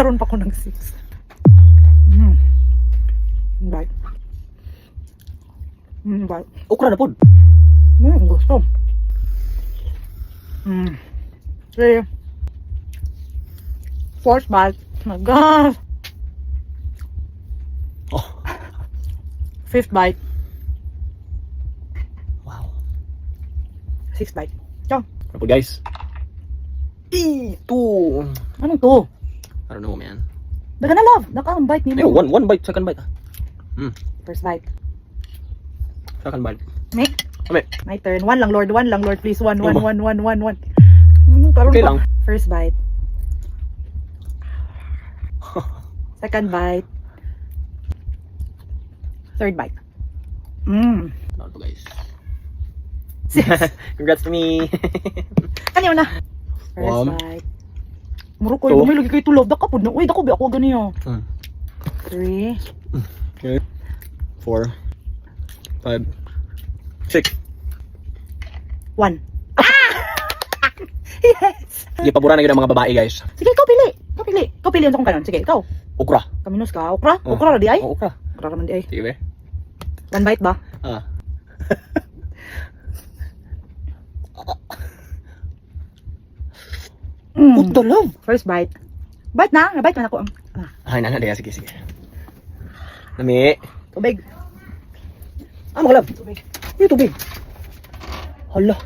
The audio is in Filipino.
Karon pa ko ng 6. Bite. Bite. Okra na po. Gusto. 3. Fourth bite. Oh my God. Oh. Fifth bite. Wow. Sixth bite. Ciao. Ano po guys? Two. Anong to? I don't know, man. Daga na love. Nakang bite Hey, nimo. one bite, second bite. First bite. Second bite. Me? Kami. My turn. One lang, Lord. Please. One. Karon pa. Okay lang. First bite. Second bite. Third bite. Ano po guys? Congrats to me. Kanyo na. First One. bite. Muro ko, Two. may lagi kayo tulog. Daka po na. Uy, dako ba ako ganiyo. 3. Okay. 4. 5. 6. 1. Yes! Hindi pabura na yun ang mga babae guys. Sige, ikaw pili. Ikaw pili yung kanon. Sige, ikaw. Okra. Kaminos ka. Okra? Okra na di ay? Oh, okra. Okra naman di ay. Sige be. One bite ba? Ah. What the love? First bite. Bite na. Bite na ako. Ay, nana, sige, sige. Nami. Tubig. Ah, mga love. Tubig. Yung tubig. Hala.